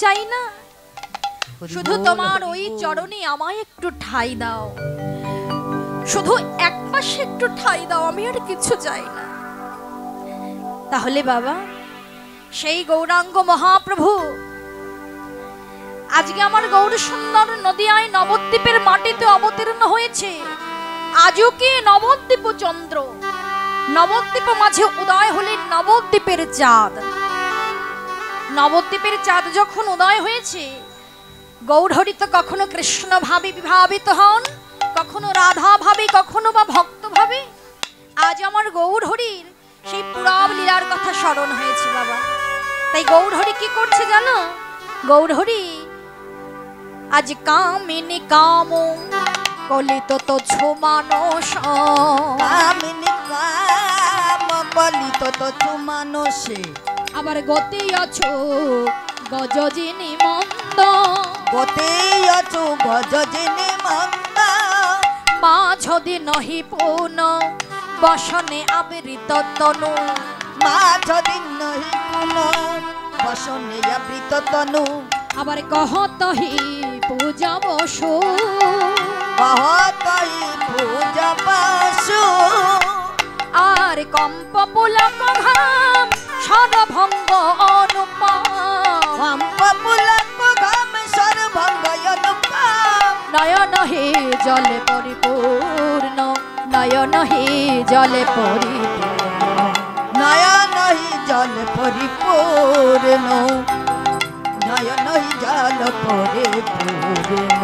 চাই না, শুধু তোমার ওই চরণে আমায় একটু ঠাঁই দাও, শুধু এক পাশে একটু ঠাঁই দাও, আমি আর কিছু চাই না। তাহলে বাবা সেই গৌরাঙ্গ মহাপ্রভু আজকে আমার গৌর সুন্দর নদিয়ায় নবদ্বীপের মাটিতে অবতীর্ণ হয়েছে। আজও কি নবদ্বীপ চন্দ্র, নবদ্বীপ মাঝে উদয় হলেন নবদ্বীপের চাঁদ। নবদ্বীপের চাঁদ যখন উদয় হয়েছে, গৌরহরি তো কখনো কৃষ্ণ ভাবে বিভাবিত হন, কখনো রাধা ভাবে, কখনো বা ভক্ত ভাবে। আজ আমার গৌরহরির সেই পুরাব লীলার কথা স্মরণ হয়েছে বাবা। তাই গৌরহরি কি করছে জানো? গৌরহরি আজ কামিনী কাম কলিত তো ছুমানস, কামিনী কাম কলিত তো ছুমানসে, আবার গতি আছো গজজিনী মন্দ, গতি আছো গজজিনী মন্দ, মাঝদি নহি পুন বসনে আবৃত তনু, মাঝদি নহি পুন বসনে আবৃত তনু, আবার কহতহি পূজা বসু, কহতহি পূজা বসু, আর কম্প পুলক ঘাম সরভঙ্গ অনুপম, কম্প পুলক ঘাম সরভঙ্গ অনুপম, নয়ন হে জলে পরিপূর্ণ, নয়ন হে জলে পরিপূর্ণ, নয়ন হি জল পরিপূর্ণ, নয়ন হি জল পরিপূর্ণ,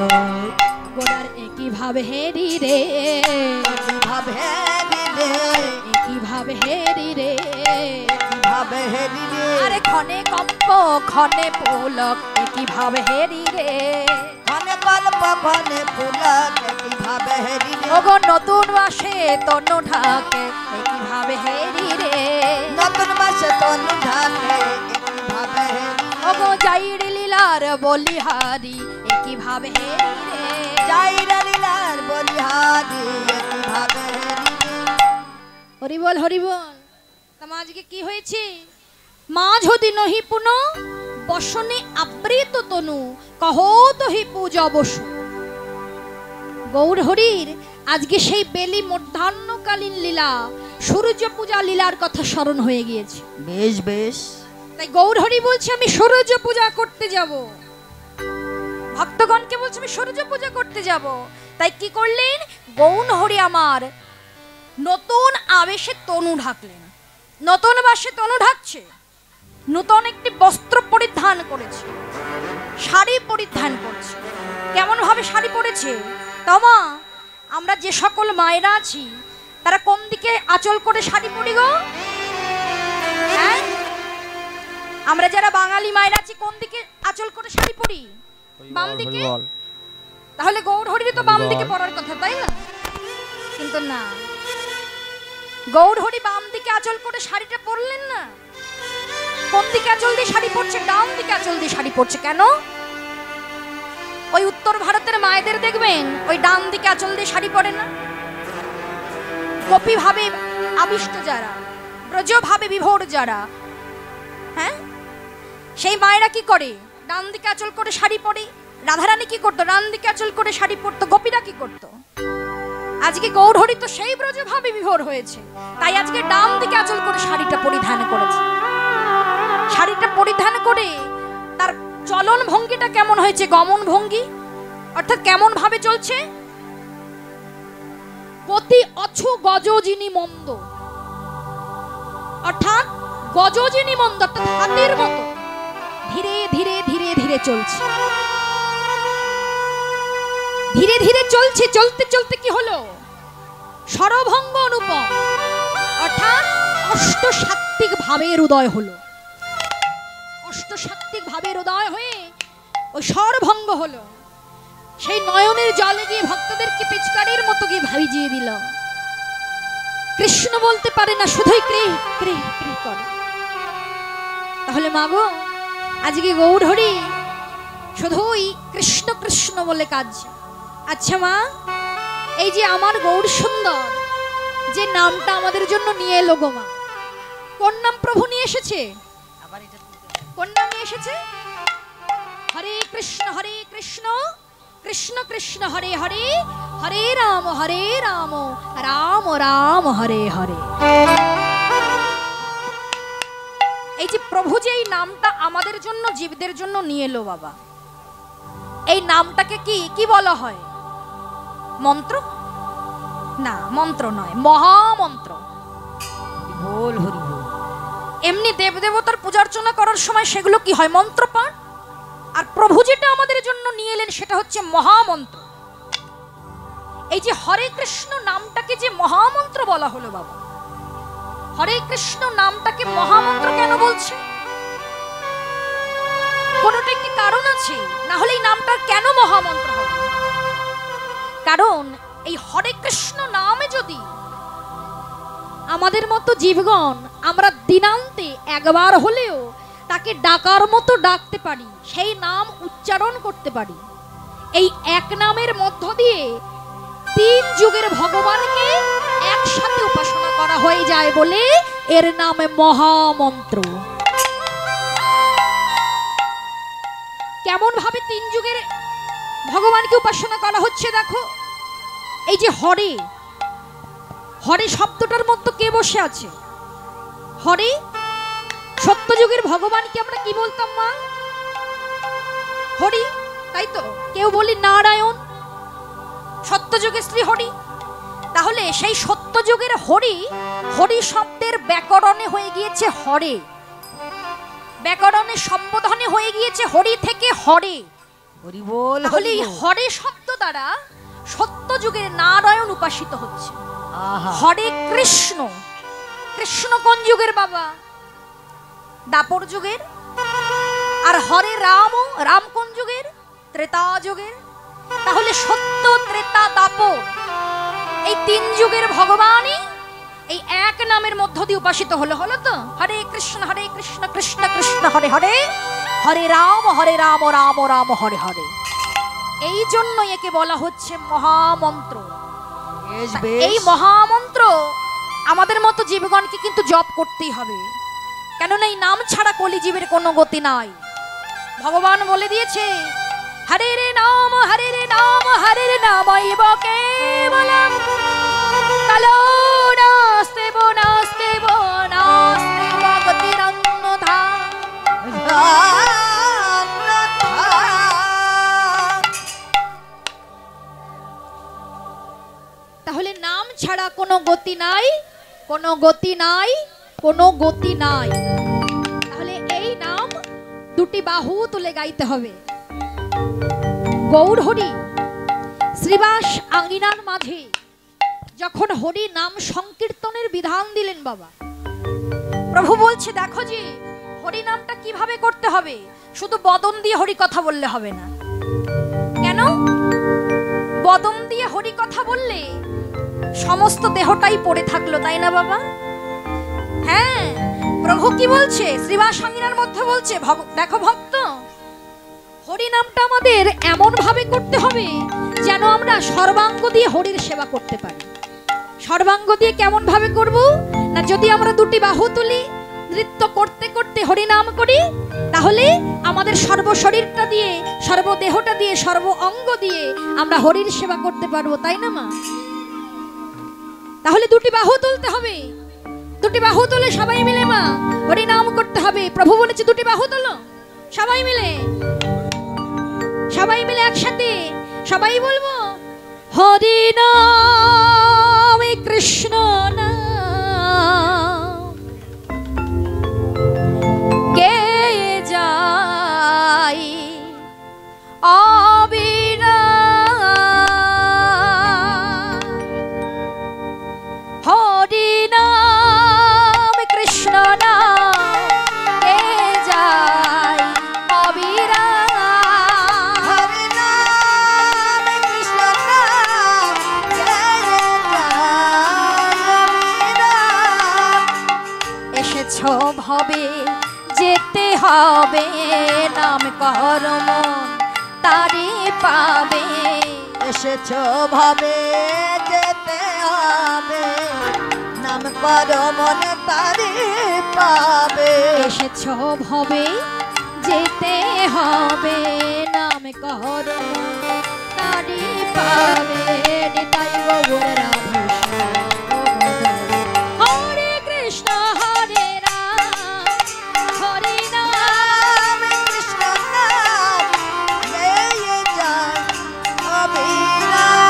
গোড়ার একই ভাবে হেরি রে, ভাবে রে, একই ভাবে হেরি রে, ভাবে হেরি রে, আরে ক্ষণে কম্প ক্ষণে পুলক একই ভাবে হেরি রে, ক্ষণে কল্প ক্ষণে পুলক একই ভাবে হেরি রে, ওগো নতুন মাসে তনু ঢাকে একই ভাবে হেরি রে, নতুন মাসে তনু ঢাকে একই ভাবে হেরি রে, ওগো যাইর লীলার বলিহারি একই ভাবে হেরি রে, যাইর লীলার বলিহারি একই ভাবে হেরি রে। হরি বল হরি বল। তোমার আজকে কি হয়েছে? মা যদি নহি পুন বসনে আবৃত তনু কহত হি পূজা বসু। গৌর হরির আজকে সেই বেলি মধ্যাহ্নকালীন লীলা, সূর্য পূজা লীলার কথা স্মরণ হয়ে গিয়েছে। বেশ বেশ। তাই গৌর হরি বলছে আমি সূর্য পূজা করতে যাব, ভক্তগণকে বলছে আমি সূর্য পূজা করতে যাব। তাই কি করলেন? গৌর হরি আমার নতুন আবেশে তনু ঢাকলেন, নতুন বাসে তনু ঢাকছে, নতুন একটি বস্ত্র পরিধান করেছে, শাড়ি পরিধান করছে। কেমন ভাবে শাড়ি পরেছে? তমা আমরা যে সকল মায়েরা আছি তারা কোন দিকে আঁচল করে শাড়ি পরি গো? হ্যাঁ, আমরা যারা বাঙালি মায়েরা আছি কোন দিকে আঁচল করে শাড়ি পরি? বাম দিকে। তাহলে গৌর হরির তো বাম দিকে পরার কথা, তাই না? কিন্তু না, গৌর হরি বাম দিকে আঁচল করে শাড়িটা পরলেন না। কোন দিকে আঁচল দিয়ে শাড়ি পরছে? ডান দিকে আঁচল দিয়ে শাড়ি পরছে। কেন? ওই উত্তর ভারতের মায়েদের দেখবেন ওই ডান দিকে আঁচল দিয়ে শাড়ি পরে না। গোপী ভাবে আবিষ্ট যারা, ব্রজ ভাবে বিভোর যারা, হ্যাঁ, সেই মায়েরা কি করে? ডান দিকে আঁচল করে শাড়ি পরে। রাধারানী কি করতো? ডান দিকে আঁচল করে শাড়ি পরতো। গোপীরা কি করতো? আজকে গৌর হরি তো সেই ব্রজ ভাবে বিভোর হয়েছে, তাই আজকে ডান দিকে আঁচল করে শাড়িটা পরিধান করেছে। শাড়িটা পরিধান করে তার চলন ভঙ্গিটা কেমন হয়েছে? গমন ভঙ্গি, অর্থাৎ কেমন ভাবে চলছে? গতি অছু গজজিনী মন্দ, অর্থাৎ গজজিনী মন্দ, অর্থাৎ হাতের মতো ধীরে ধীরে ধীরে ধীরে চলছে, ধীরে ধীরে চলছে। চলতে চলতে কি হলো? সরভঙ্গ অনুপম, অর্থাৎ অষ্টসাত্ত্বিক ভাবের উদয় হলো। অষ্টসাত্ত্বিক ভাবের উদয় হয়ে ওই সরভঙ্গ হলো। সেই নয়নের জলে গিয়ে ভক্তদেরকে পিচকারির মতো গিয়ে ভিজিয়ে দিল। কৃষ্ণ বলতে পারে না, শুধুই ক্রি ক্রি ক্রি করে। তাহলে মাগো আজকে গৌর হরি শুধুই কৃষ্ণ কৃষ্ণ বলে কাজ। আচ্ছা মা, এই যে আমার গৌর সুন্দর যে নামটা আমাদের জন্য নিয়ে এলো গো মা, কোন নাম প্রভু নিয়ে এসেছে? কোন নাম নিয়ে এসেছে? হরে কৃষ্ণ কৃষ্ণ কৃষ্ণ হরে হরে, হরে রাম রাম রাম হরে হরে। এই যে প্রভু যে এই নামটা আমাদের জন্য, জীবদের জন্য নিয়ে এলো বাবা, এই নামটাকে কি কি বলা হয়? মন্ত্র? না, মন্ত্র নয়, মহামন্ত্র। বল হরি বল। এমনি দেবদেবতার পূজা অর্চনা করার সময় সেগুলো কি হয়? মন্ত্রপাঠ। আর প্রভু যেটা আমাদের জন্য নিয়ে এলেন সেটা হচ্ছে মহামন্ত্র। এই যে হরে কৃষ্ণ নামটাকে যে মহামন্ত্র বলা হলো বাবা, হরে কৃষ্ণ নামটাকে মহামন্ত্র কেন বলছে? কোনটা একটি কারণ আছে, না হলে এই নামটা কেন মহামন্ত্র হবে? কারণ এই হরে কৃষ্ণ নামে যদি আমাদের মতো জীবগণ আমরা দিনান্তে একবার হলেও তাকে ডাকার মতো ডাকতে পারি, সেই নাম উচ্চারণ করতে পারি, এই এক নামের মধ্য দিয়ে 3 যুগের ভগবানকে একসাথে উপাসনা করা হয়ে যায় বলে এর নামে মহামন্ত্র। কেমন ভাবে 3 যুগের ভগবানকে উপাসনা করা হচ্ছে দেখো। এই যে হরে, হরে শব্দটার মধ্যে কে বসে আছে? হরে। সত্যযুগের ভগবানকে আমরা কি বলতাম মা? হরি, তাই তো? কেউ বলি নারায়ণ, সত্যযুগের শ্রী হরি। তাহলে সেই সত্যযুগের হরি, হরি শব্দের ব্যাকরণে হয়ে গিয়েছে হরে, ব্যাকরণে সম্বোধনে হয়ে গিয়েছে হরি থেকে হরে। হরি বল। তাহলে এই হরে শব্দ দ্বারা সত্যযুগের নারায়ণ উপাসিত হচ্ছে। হরে কৃষ্ণ, কৃষ্ণ কোন যুগের বাবা? দাপর যুগের। আর হরে রাম, রাম কোন যুগের? ত্রেতা যুগের। তাহলে সত্য, ত্রেতা, দাপর এই 3 যুগের ভগবানই এই এক নামের মধ্য দিয়ে উপাসিত হলো। হলো তো? হরে কৃষ্ণ কৃষ্ণ কৃষ্ণ হরে হরে, হরে রাম রাম রাম হরে হরে। এই জন্য একে বলা হচ্ছে মহামন্ত্র। এই মহামন্ত্র আমাদের মতো জীবগণকে কিন্তু জপ করতেই হবে, কেননা এই নাম ছাড়া কলিজীবের কোনো গতি নাই। ভগবান বলে দিয়েছে, হরে রে নাম হরে রে নাম হরে রে নাম কেবলম কালো নাস্তে নাস্তে নাস্তে গতিরন্যথা। তাহলে নাম ছাড়া কোনো গতি নাই, কোনো গতি নাই, কোনো গতি নাই। তাহলে এই নাম 2টি বাহু তুলে গাইতে হবে। গৌর হরি শ্রীবাস আঙ্গিনার মাঝে যখন হরি নাম সংকীর্তনের বিধান দিলেন বাবা, প্রভু বলছে দেখো যে হরি নামটা কিভাবে করতে হবে। শুধু বদন দিয়ে হরি কথা বললে হবে না। কেন? বদন দিয়ে হরি কথা বললে সমস্ত দেহটাই পড়ে থাকলো, তাই না বাবা? হ্যাঁ, প্রভু কি বলছে? শ্রীবাস আঙ্গিনার মধ্যে বলছে, দেখো ভক্ত, হরি নামটা আমাদের এমন ভাবে করতে হবে যেন আমরা সর্বাঙ্গ দিয়ে হরির সেবা করতে পারি। সর্বাঙ্গ দিয়ে কেমন ভাবে করব না, যদি আমরা 2টি বাহু তুলি, নৃত্য করতে করতে হরি নাম করি, তাহলে আমাদের সর্বশরীরটা দিয়ে, সর্বদেহটা দিয়ে, সর্ব অঙ্গ দিয়ে আমরা হরির সেবা করতে পারবো, তাই না মা? তাহলে 2টি বাহু তুলতে হবে। 2টি বাহু তুলে সবাই মিলে মা হরি নাম করতে হবে। প্রভু বলেছে 2টি বাহু তোলো, সবাই মিলে, সবাই মিলে একসাথে সবাই বলবো, হরি নাম কৃষ্ণ নাম কে যাই অবিরাম। হরি নাম কৃষ্ণ নাম কে যাই অবিরাম। হরি নাম কৃষ্ণ নাম কে যায়। এসেছো ভবে যেতে হবে, নাম করম তারে পাবে। এসেছো ভাবে যেতে হবে, নাম করো মনে তারে পাবে। এসেছো ভবে যেতে হবে নাম কর তারি পাবে নিতাই গৌর রাধে হরে কৃষ্ণ হরে রাম হরে নাম কৃষ্ণ নাম গেয়ে যায় অবিরাম।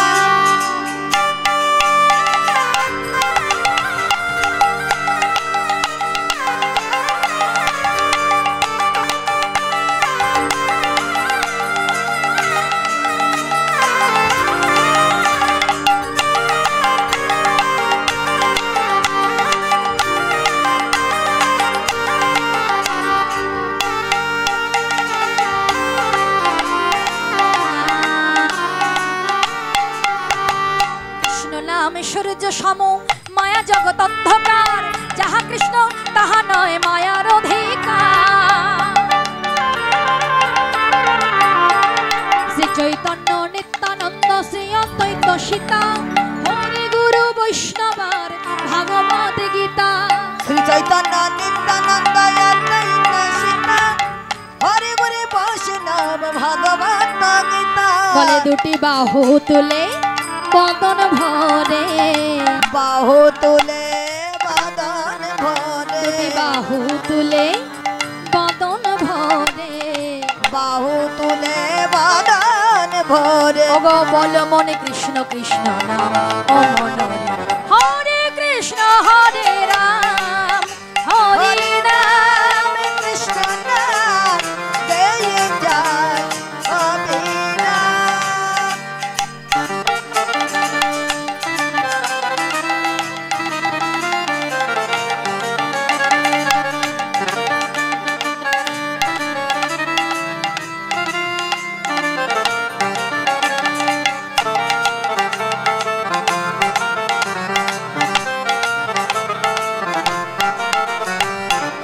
সূর্য সম মায়া জগৎ অন্ধকার যাহা কৃষ্ণ তাহা নয় মায়ার অধিকার শ্রী চৈতন্য নিত্যানন্দ শ্রী অদ্বৈত সীতা হরি গুরু বৈষ্ণবার ভাগবত গীতা শ্রী চৈতন্য নিত্যানন্দ অদ্বৈত সীতা হরি গুরু বৈষ্ণব ভাগবত গীতা। বলে দুটি বাহু তুলে বদন ভরে বাহু তুলে বদন ভরে দুটি বাহু তুলে বদন ভরে বাহু তুলে বদন ভরে ওগো বল মনে কৃষ্ণ কৃষ্ণ নাম ও মনে হরে কৃষ্ণ হরে রাম হরে রাম কৃষ্ণ নাম গেয়ে যায় অবিরাম।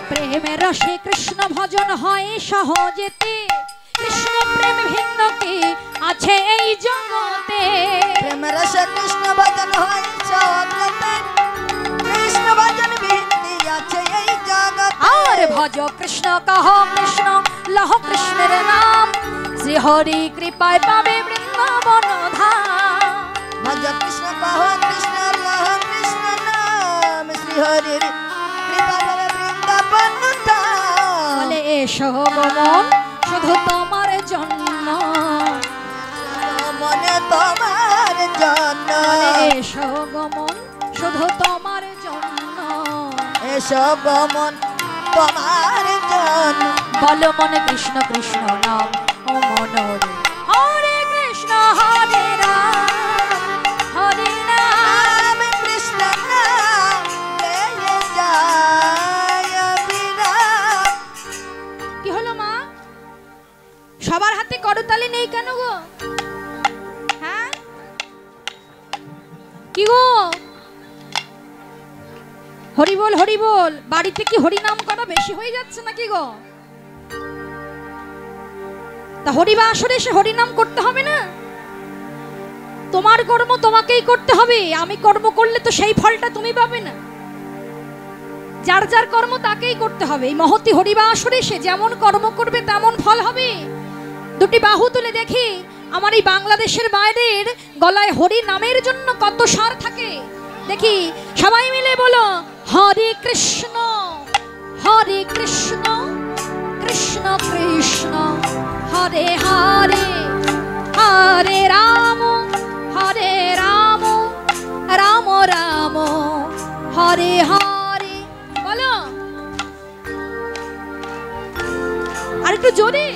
প্রেমের রসে কৃষ্ণ ভজন হয় সহজেতে কৃষ্ণ প্রেম ভিন্ন কি আছে এই জগতে প্রেম রস কৃষ্ণ ভজন হয় সহজেতে কৃষ্ণ ভজন ভিন্দি আছে এই জগৎ। আর ভজ কৃষ্ণ কহ কৃষ্ণ লহ কৃষ্ণের নাম শ্রী হরি কৃপায় পাবে বৃন্দাবন ধাম ভজ কৃষ্ণ কহ কৃষ্ণ লহ কৃষ্ণ নাম শ্রী হরির কৃপা পাবে বৃন্দাবন ধাম। বলে এসো গমন শুধু তোমার জন্য মনে তোমার জন্য বলে এসো গমন শুধু তোমার জন্য এসো গমন তোমার জন্য। বল মনে কৃষ্ণ কৃষ্ণ নাম ও মনোরে হরে কৃষ্ণ হরে রাম হরে রাম নাম কৃষ্ণ নাম গেয়ে যায় অবিরাম। কি হলো মা সবার হাতে করতালি নেই কেন গো হ্যাঁ কি গো হরি বল বাড়িতে কি হরি নাম করা বেশি হয়ে যাচ্ছে নাকি গো তা হরিবা আসরে এসে হরি নাম করতে হবে না তোমার কর্ম তোমাকেই করতে হবে আমি কর্ম করলে তো সেই ফলটা তুমি পাবে না যার যার কর্ম তাকেই করতে হবে এই মহতি হরিবা আসরে এসে যেমন কর্ম করবে তেমন ফল হবে দুটি বাহু তুলে দেখি আমার এই বাংলাদেশের বাইরের গলায় হরি নামের জন্য কত সার থাকে দেখি সবাই মিলে বলো হরে কৃষ্ণ কৃষ্ণ কৃষ্ণ হরে হরে হরে রাম রাম রাম হরে হরে বলো আর একটু জোরে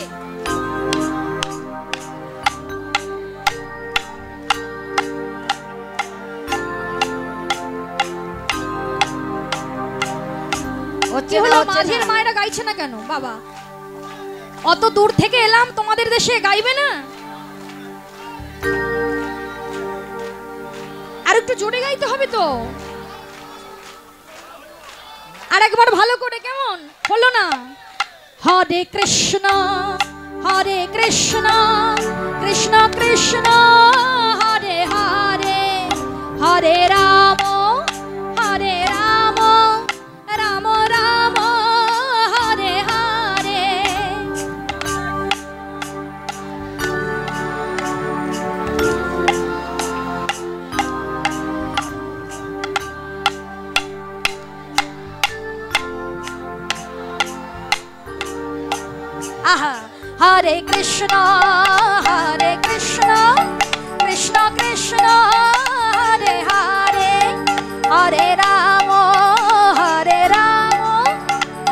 কি হলো মাঝের মায়েরা গাইছে না কেন বাবা অত দূর থেকে এলাম তোমাদের দেশে গাইবে না আর একটু জোরে গাইতে হবে তো আর একবার ভালো করে কেমন হলো না হরে কৃষ্ণ কৃষ্ণ কৃষ্ণ হরে হরে হরে রাম রাম রাম হরে হরে হরে কৃষ্ণ কৃষ্ণ কৃষ্ণ হরে হরে হরে রাম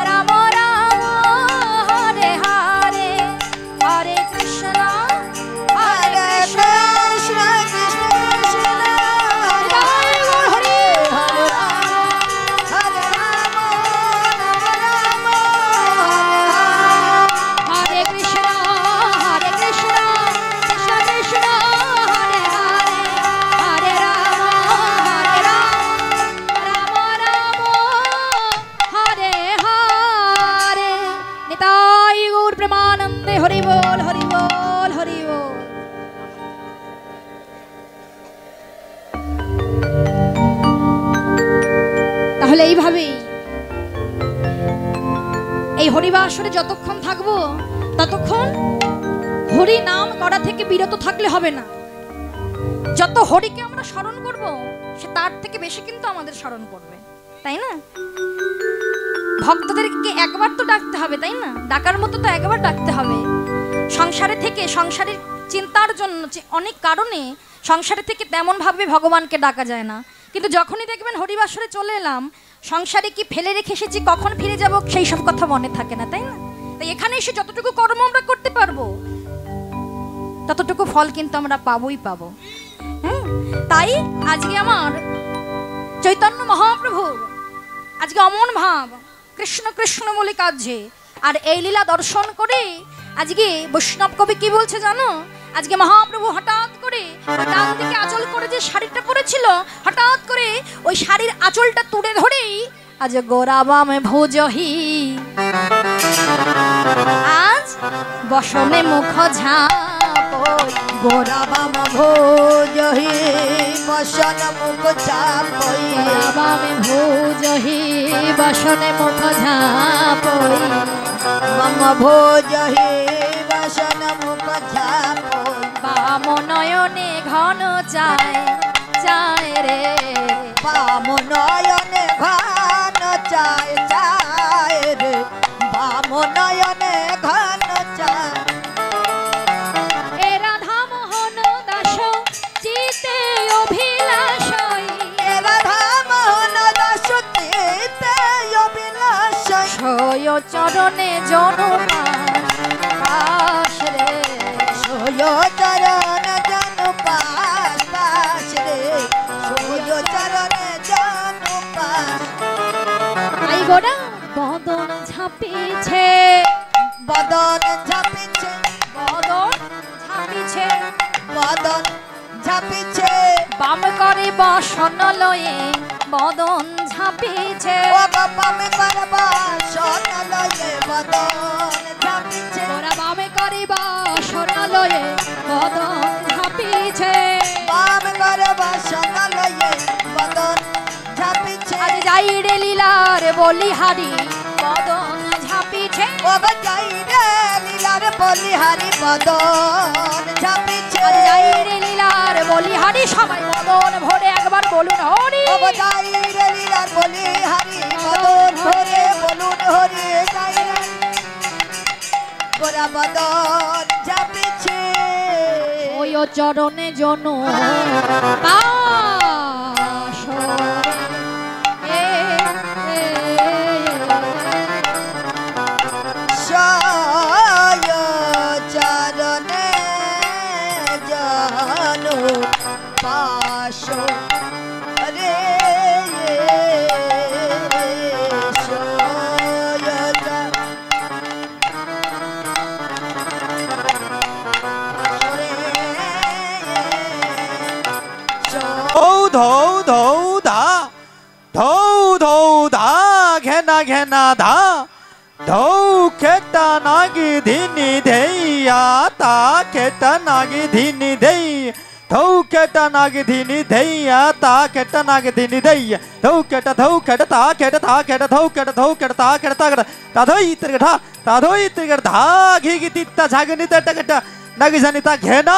রাম রাম হরে হরে হরে কৃষ্ণ হরে কৃষ্ণ কৃষ্ণ কৃষ্ণ হরে হরে হরে রাম রাম রাম হরে কৃষ্ণ কৃষ্ণ কৃষ্ণ হরে হরে হরে রাম রাম হরে হরে নিতাই গৌর প্রেমানন্দে হরি বল হরি বল হরি বল। তাহলে এইভাবেই এই হরিবাসরে যতক্ষণ থাকবো ততক্ষণ হরি নাম করা থেকে বিরত থাকলে হবে না। যত হরিকে আমরা স্মরণ করব সে তার থেকে বেশি কিন্তু আমাদের স্মরণ করবে, তাই না? ভক্তদেরকে একবার তো ডাকতে হবে, তাই না? ডাকার মতো তো একবার ডাকতে হবে। সংসারে থেকে সংসারের চিন্তার জন্য অনেক কারণে সংসারে থেকে তেমন ভাবে ভগবানকে ডাকা যায় না, কিন্তু যখনই দেখবেন হরিবাসরে চলে এলাম, সংসারে কি ফেলে রেখে এসেছি, কখন ফিরে যাব সেই সব কথা মনে থাকে না, তাই না? তাই এখানে এসে যতটুকু কর্ম আমরা করতে পারবো ততটুকু ফল কিন্তু আমরা পাবোই পাবো। তাই আজকে আমার চৈতন্য মহাপ্রভুর আজকে অমন ভাব, কৃষ্ণ কৃষ্ণ বলে কাঁদছে। আর এই লীলা দর্শন করে আজকে বৈষ্ণব কবি কি বলছে জানো? আজকে মহাপ্রভু হঠাৎ করে ডান দিকে আঁচল করে যে শাড়িটা পরেছিল, হঠাৎ করে ওই শাড়ির আঁচলটা তুলে ধরেই আজ গোরাবাম ভোজহি, আজ বসনে মুখ ঝাপই, গোরাবাম ভোজহি বসন মুখ চাপই, গোরাবাম ভোজহি বসনে মুখ ঝাপই, মম ভোজহি বসন মুখ চাপই, বাম নয়নে ঘন চায় চায় রে, বাম নয়নে ঘন চায় চায় রে, বাম নয়নে ঘন চায়। এ রাধা মোহন দাস চিতে অভিলাষই, এ রাধা মোহন দাস চিতে অভিলাষই, সয় চরণে জনপাস রে, সোয় চরণ জন পাশ পাশ রে, সোয় চরণে জন পাশ। আই গোরা বদন ঝাপিছে, বদন ঝাপিছে, বদন ঝাপিছে, বদন ঝাপিছে, বাম করে বসন লয়ে বদন ঝাপিছে, ও বামে করবা সন লয়ে বদন ঝাপিছে, গোরা বামে করে বসন লয়ে বদন ঝাপিছে, বামে করবা সন লয়ে বদন ঝাপিছে, আজ যাই রে লীলার বলিহারি বদন ঝাপিছে, ও যাই রে লীলার বলিহারি বদন ঝাপিছে, আজ যাই রে লীলার বলিহারি সবাই বদন ভরে একবার বলুন হরি, ও যাই রে লীলার বলিহারি বদন ভরে বলুন হরি, যাই রে গোরা বদন ঝাপিছে, ওই চরণে জন পাশ রে, সয় চরণে জন পাশ রে, সয় ধৌ ধৌ ধৌ ধা ধৌ ধৌ ধা ঘেনা ঘেনা ধা ধৌ খেটা নাগি ধিনি ধেইয়া তা খেটা নাগি ধিনি ধেই ধৌ খেটা নাগি ধিনি ধেইয়া তা খেটা নাগি ধিনি ধেইয়া ধৌ খেটা তা খেটা ধৌ খেটা তা খেটা তা খেটা তা ধই ইত্র ঢা তা ধই ইত্র ধা ঘি গি তিত্তা ঝাগনি তা খেটা নাগি জানি তা ঘেনা